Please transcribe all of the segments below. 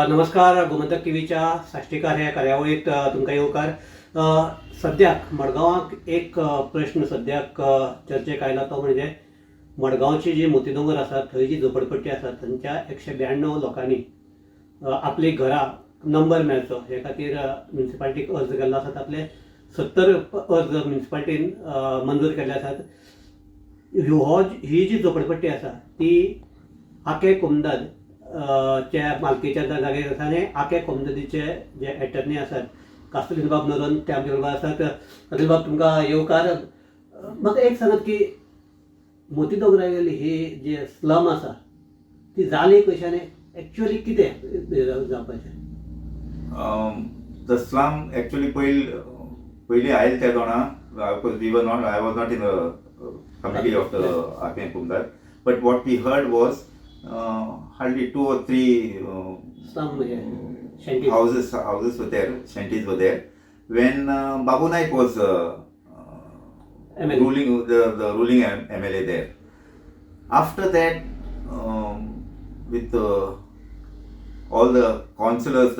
नमस्कार. गोमंतक टीव्हीच्या साष्टीकार ह्या कार्यावळीत तुमकां येवकार. सद्याक मडगांवाक एक प्रश्न सद्याक चर्चेक आयला, तो म्हणजे मडगांवची जी मोतीडोंगर आसा थंय जी झोपडपट्टी आसा थंयच्या 192 लोकांनी आपली घरां नंबर मेळचो हे खातीर म्युनिसिपालिटीक अर्ज केल्लो आसा. तातले 70 अर्ज म्युनिसिपालिटीन मंजूर केल्ले आसात. ही जी झोपडपट्टी आसा ती आके कुमदाद च्या मालकीच्या जागेर आसा आनी आके कोमनदीचे जे एटर्नी आसात कास्तुलीन बाब नोरोन ते आमचे बरोबर आसात. अनिल बाब तुमकां येवकार. म्हाका एक सांगात की मोतीडोंगरा गेली ही जी स्लम आसा ती जाली कशी आनी एक्चुअली कितें जावपाचें? The slum actually पयली आयल त्या दोना because I was not in the committee of the Aken Kumdar, but what we heard was hardly 2 or 3 houses were there, shanties were there when Babu Naik was ruling the ruling MLA there. After that, with all the councillors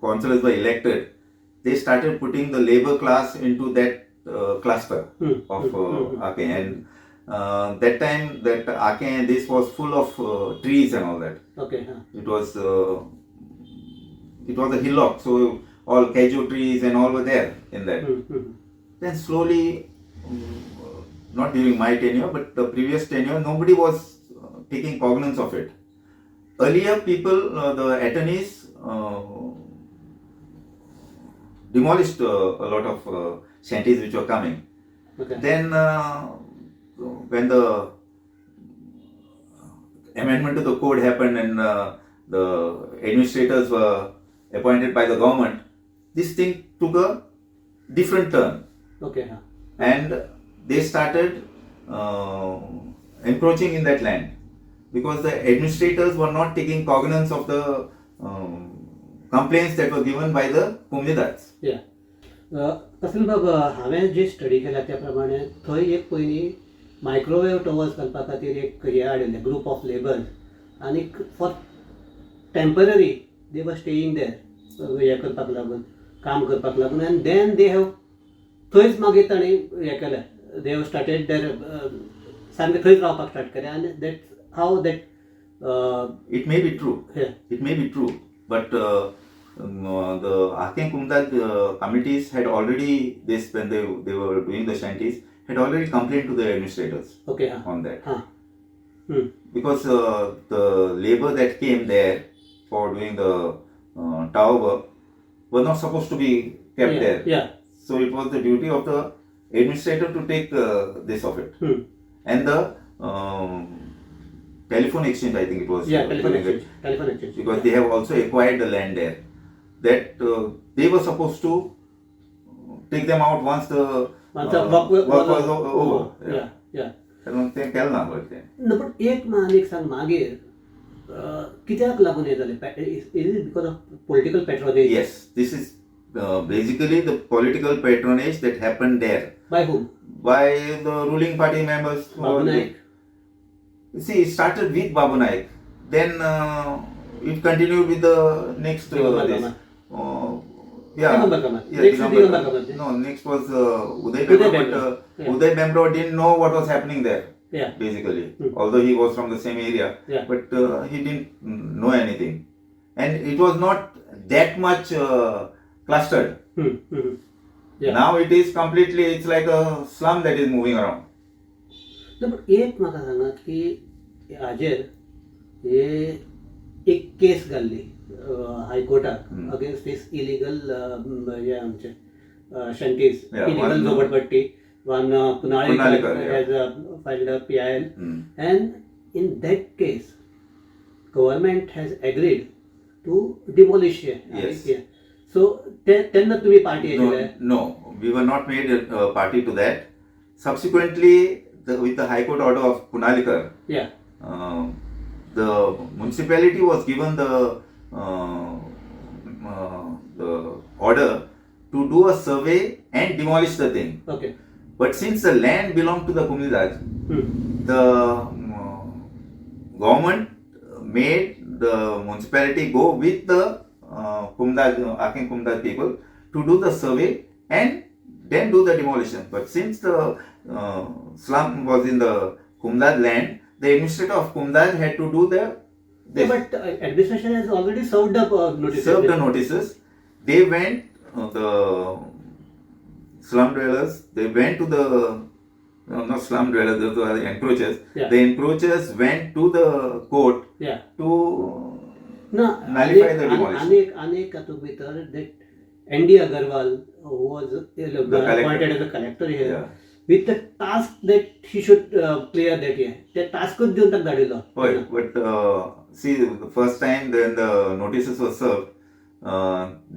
were elected, they started putting the labor class into that cluster of Ake, and that time that Ake, this was full of trees and all that. Okay. It was a hillock, so all cashew trees and all were there in that. Then slowly, not during my tenure, but the previous tenure, nobody was taking cognizance of it. Earlier, people, the attorneys, demolished a lot of shanties which were coming. Okay. Then, when the amendment to the code happened and the administrators were appointed by the government, this thing took a different turn. Okay. And they started encroaching in that land because the administrators were not taking cognizance of the complaints that were given by the Kumjidats. या कसल बाब हांवें जी study केल्या त्या प्रमाणे थंय एक पयलीं मायक्रोवेव टवर्स घालपा खातीर एक हे हाडिल्ले ग्रूप ऑफ लेबर्स आनी for temporary they were staying there हे करपाक लागून काम करपाक लागून आनी देन दे हॅव थंयच मागीर ताणें हें केलें. दे हॅव स्टार्टेड देर सामकें थंयच रावपाक स्टार्ट केलें आनी that how that It may be true. Yeah. It may be true, but the Aken Kumdad committees had already when they were doing the shanties had already complained to the administrators Okay. on that. Hmm. Because the labor that came there for doing the tower work were not supposed to be kept there. Yeah. So it was the duty of the administrator to take this of it. And the telephone exchange, I think it was. Yeah, telephone doing it. exchange. Telephone exchange. Because they have also acquired the land there. That they were supposed to take them out once the work was over. Yeah. मग ते केलं ना बरं ते. No, but एक आनीक सांग मागीर कित्याक लागून हे जालें? Is it because of political patronage? Yes, this is basically the political patronage that happened there. By whom? By the ruling party members. Babu Naik? See, it started with Babu Naik. Then it continued with the next. Digambar This. Kamat. Yeah. Digambar Kamat. Yeah, Next Digambar Digambar Kamat. Kamat. No, next was Uday Bemro, but Yeah. Uday Bemro didn't know what was happening there. Yeah. Basically, although he was from the same area, Yeah. but he didn't know anything, and it was not that much clustered. Yeah. Now it is completely. It's like a slum that is moving around. No, but एक म्हाका सांगात की हाजेर हे एक case घाल्ली हायकोर्टाक against दीस illegal हे आमचे शंटीज illegal झोपडपट्टी. One Punalekar has filed a PIL, and in that case, government has agreed to demolish it. Yes. So then तुम्ही party No, we were not made a party to that. Subsequently, with the High Court order of Punalekar, the municipality was given the order to do a survey and demolish the thing. Okay. But since the land belonged to the Kumidaj, the government made the municipality go with the Kumdad, Akin Kumdad people to do the survey and then do the demolition. But since the slum was in the Kumdad land, the administrator of Kumdad had to do the Yeah, but administration has already served the notices. served the notices. They went, the slum dwellers, they went to the, not slum dwellers, those were the encroachers. Yeah. The encroachers went to the court Yeah. to No, nullify the demolition. अनेक भितर that N.D. Agarwal who was collector. appointed as a collector here Yeah. with the task that he should clear that year. त्या taskच देऊन ताका धाडिल्लो. Right, but see, the first time when the notices were served,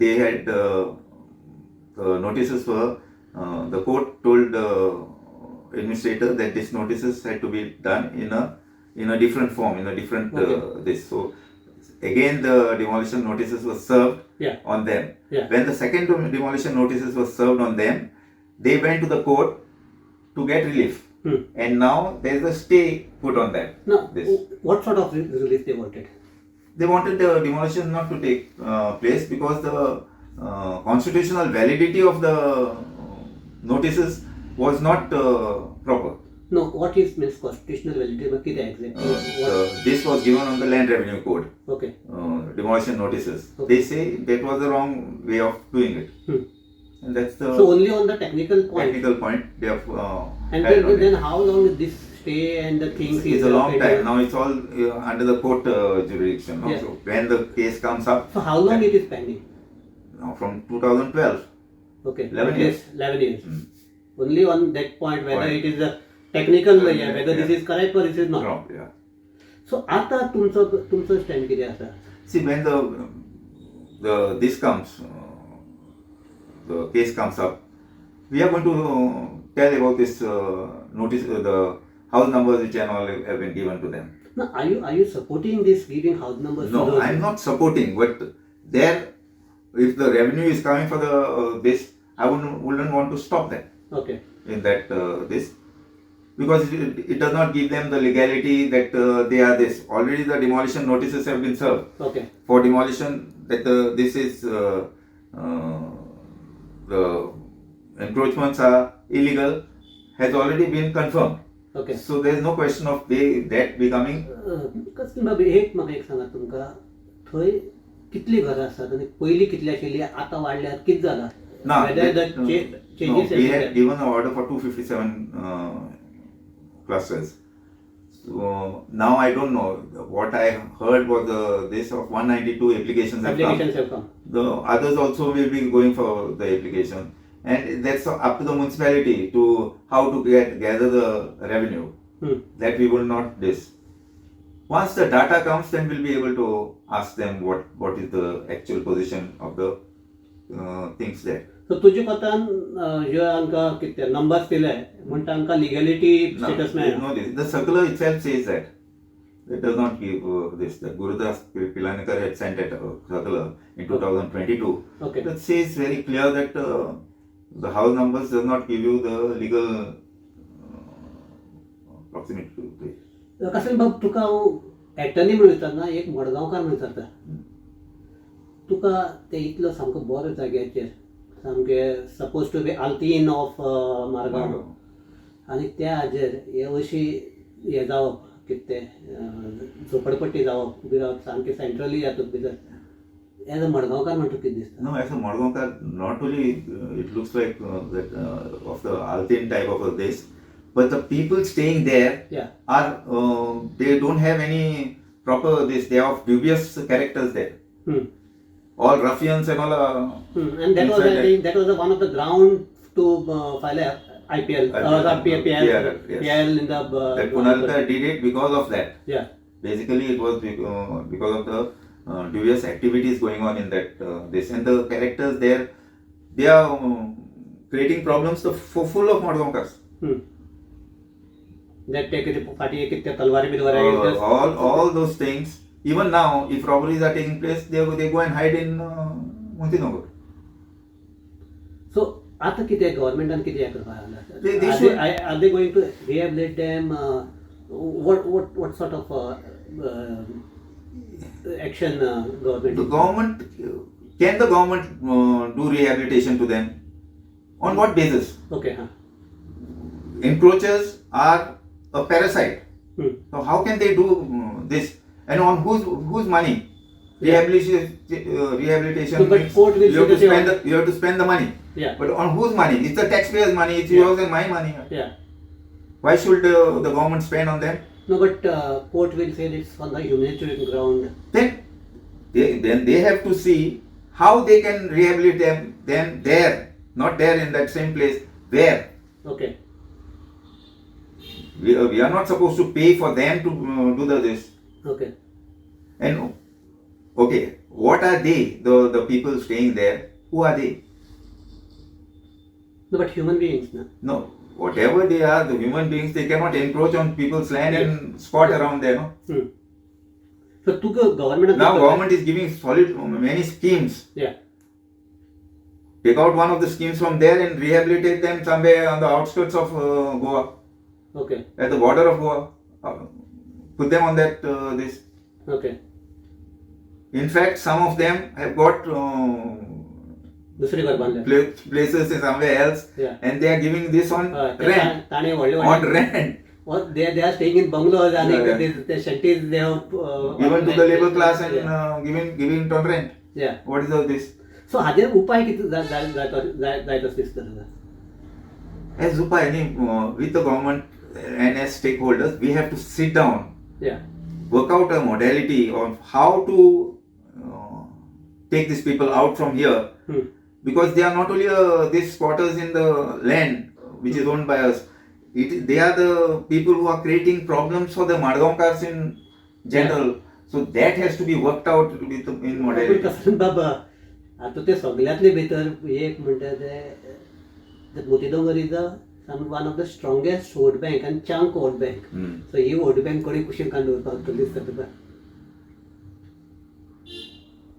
they had the notices were, the court told the administrator that these notices had to be done in a different form, in a different this. So again, the demolition notices were served Yeah. on them. Yeah. When the second demolition notices were served on them, they went to the court to get relief. And now there is a stay put on that. Now, This. what sort of relief they wanted? They wanted the demolition not to take place because the constitutional validity of the notices was not proper. No, what is means constitutional validity? But किती exactly? This was given on the land revenue code. Okay. Demolition notices. Okay. They say that was the wrong way of doing it. And that's the So only on the technical point. technical point they have And had on it. then how long is this stay and the things It's is a long pending? time. Now it's all under the court jurisdiction. No? Yeah. So when the case comes up, So how long it is pending? now from 2012. Okay. 11 It years. is 11 years. Mm. Only on that point whether Point. it is a technical yeah, whether Yeah. this is correct or this is not. Wrong, yeah. So आता तुमचं stand किती आसा? See, when the this comes, the case comes up, we are going to tell about this notice, the house numbers which and all have been given to them. Now, are you supporting this giving house numbers? to No, those? I'm not supporting, but there, if the revenue is coming for the this, I wouldn't want to stop that Okay. in that this, because it does not give them the legality that they are this. Already the demolition notices have been served. Okay. For demolition, that this is the encroachments are illegal has already been confirmed. Okay. So there is no question of that becoming. कसं बाबा म्हाका एक सांगात तुमकां थंय कितली घरां आसात आनी पयलीं कितली आशिल्ली आतां वाडल्यात कितें जाला? No, Whether the no, changes we have had been given an order for 257 clusters. So now I don't know. What I heard was this of 192 applications have come. applications have come. The others also will be going for the application, and that's up to the municipality to how to gather the revenue. That we will not this. Once the data comes, then we'll be able to ask them what is the actual position of the things there. So तुजे कोतान जे आमकां कितें numbers दिले म्हणटा आमकां legality No, status there is मेळ्ळा. no this. The circular itself says that. It does not give this. The Gurudas Pilanikar had sent a circular in 2022. Okay. That says very clear that the house numbers does not give you the legal proximity to it. कसं बाब तुका हांव attorney म्हणून विचारना एक मडगांवकार म्हणून विचारता. तुका ते इतलो सामको बरो जाग्याचेर सामके सपोज टू बी आल्तीन ऑफ मारगांव आनी त्या हाजेर हे अशी हे जावप कितें तें झोपडपट्टी जावप उबी रावप सामके सेंट्रली हातूंत भितर एज अ मडगांवकार म्हणटा कितें दिसता? No, as a Madgaonkar, not only it looks like that of the Altin type of a this, but the people staying there Yeah. are they don't have any proper this. They are of dubious characters there. All ruffians and all. And that was I think that was one of the ground to file a IPL PL in the that Punalkar did it because of that. yeah. Basically, it was because of the dubious activities going on in that this, and the characters there, they are creating problems full of Madgaonkars. That take it party कितने तलवारें भी दोबारा all those things. Even now, if robberies are taking place, they go and hide in Muntinagar. So आता किती गव्हर्नमेंटान किती करपाक They should- are they going to rehabilitate them what sort of action The government? government, can the government do rehabilitation to them? On what basis? Okay. Encroachers are a parasite. So how can they do this? And on whose money? Rehabilitation So, but means court will you have to say spend that you have to spend the money. Yeah. But on whose money? It's the taxpayers' money. It's Yeah. yours and my money. Yeah. Why should the government spend on them? No, but court will say it's on the humanitarian ground. Then they have to see how they can rehabilitate them there, not there in that same place. Where? Okay. We are not supposed to pay for them to do this. Okay. And okay, what are they? The people staying there, who are they? No, but human beings, no? No, whatever they are, the human beings, they cannot encroach on people's land and squat around there. No. So to the government. Now government is giving solid many schemes. Yeah. Take out one of the schemes from there and rehabilitate them somewhere on the outskirts of Goa, Okay. at the border of Goa. Put them on that this. Okay. In fact, some of them have got दुसरी घर बांधल्या. places somewhere else, Yeah. and they are giving this on rent. ताणे व्हडले On rent. they are staying in bungalows and Yeah. the shanties they have Given to the labor class and yeah. giving it on rent. Yeah. What is all this? So हाजेर उपाय किती जायत दिसता तुका? As Upay, with the government and as stakeholders, we have to sit down, Yeah. work out a modality of how to take these people out from here, because they are not only these squatters in the land which is owned by us. They are the people who are creating problems for the Madgaonkars in general. So that has to be worked out with in modality. कसं बाबा आता ते सगळ्यातले भितर एक म्हणटा ते Motidongar is one of the strongest vote bank आनी चांक vote bank. So ही वोट बँक कोणी कुशीन काडून दवरपाक दिसता तुका?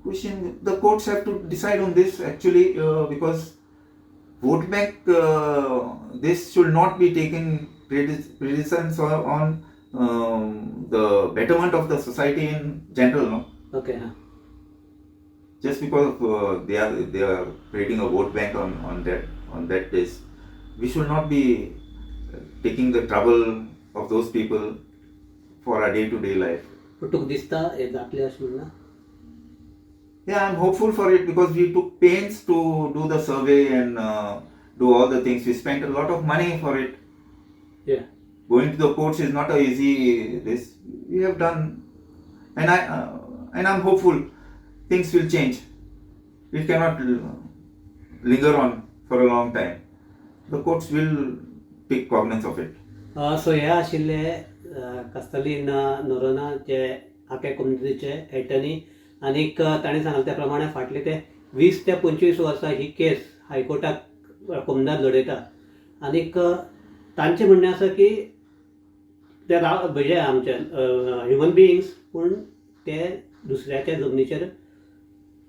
The courts have to decide on this actually, because vote bank, this should not be taken precedence on the betterment of the society in general. No? Okay. Just because they are creating a vote bank on that place, we should not be taking the trouble of those people for our day-to-day life. पण तुका दिसता हे जातलें अशें म्हणून? Yeah, I'm hopeful for it because we took pains to do the survey and do all the things. We spent a lot of money for it. Yeah. Going to the courts is not a easy this. We have done, and I'm hopeful things will change. It cannot linger on for a long time. The courts will take cognizance of it. सो हे आशिल्ले कास्तालीन नोरोना जे आख्या कम्युनिटीचे attorney आनीक ताणें सांगलें त्या प्रमाणे फाटले ते 20 ते 25 वर्सां ही केस हायकोर्टाक रकमदार लडयता. आनीक तांचें म्हणणें आसा की ते म्हणजे आमचे ह्युमन बिईंग्स पूण ते दुसऱ्याच्या जमनीचेर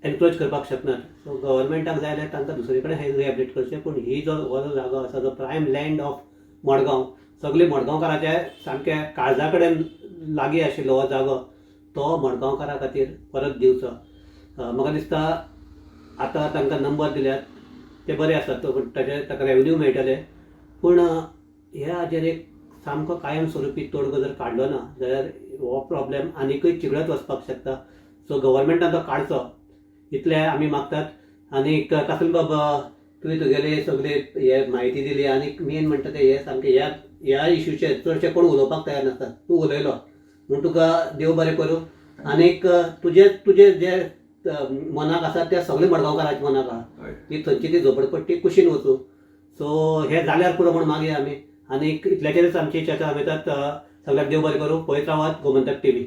एनक्रोच करपाक शकनात. सो गव्हर्मेंटाक जाय जाल्यार तांकां दुसरे कडेन हे रिहॅबिलिट करचें. पूण ही जो हो जो जागो आसा जो प्रायम लँड ऑफ मडगांव, सगळे मडगांवकाराचे सामके काळजा कडेन लागीं आशिल्लो हो जागो तो मडगांवकारा खातीर परत दिवचो. म्हाका दिसता आतां तांकां नंबर दिल्यात ते बरे आसात, ताचे ताका रेवन्यू मेळटले. पूण हे हाजेर एक सामको कायम स्वरुपी तोडगो जर काडलो ना जाल्यार हो प्रॉब्लेम आनीकय चिगळत वचपाक शकता. सो गव्हर्मेंटान तो काडचो इतले आमी मागतात. आनीक कासल बाबा तुवें तुगेले सगळे हे म्हायती दिली आनीक मेन म्हणटा ते हे सामके ह्या इश्यूचेर चडशे कोण उलोवपाक तयार नासतात. तूं उलयलो म्हूण तुका देव बरें करूं. आनीक तुजे जे मनाक आसा ते सगळे मडगांवकाराच्या मनाक आहा की थंयची ती झोपडपट्टी कुशीन वचूं. सो हे जाल्यार पुरो म्हूण मागया आमी. आनीक इतल्याचेरच आमची चर्चा आमयतात. सगळ्याक देव बरें करूं. पळयत रावात गोमंतक TV.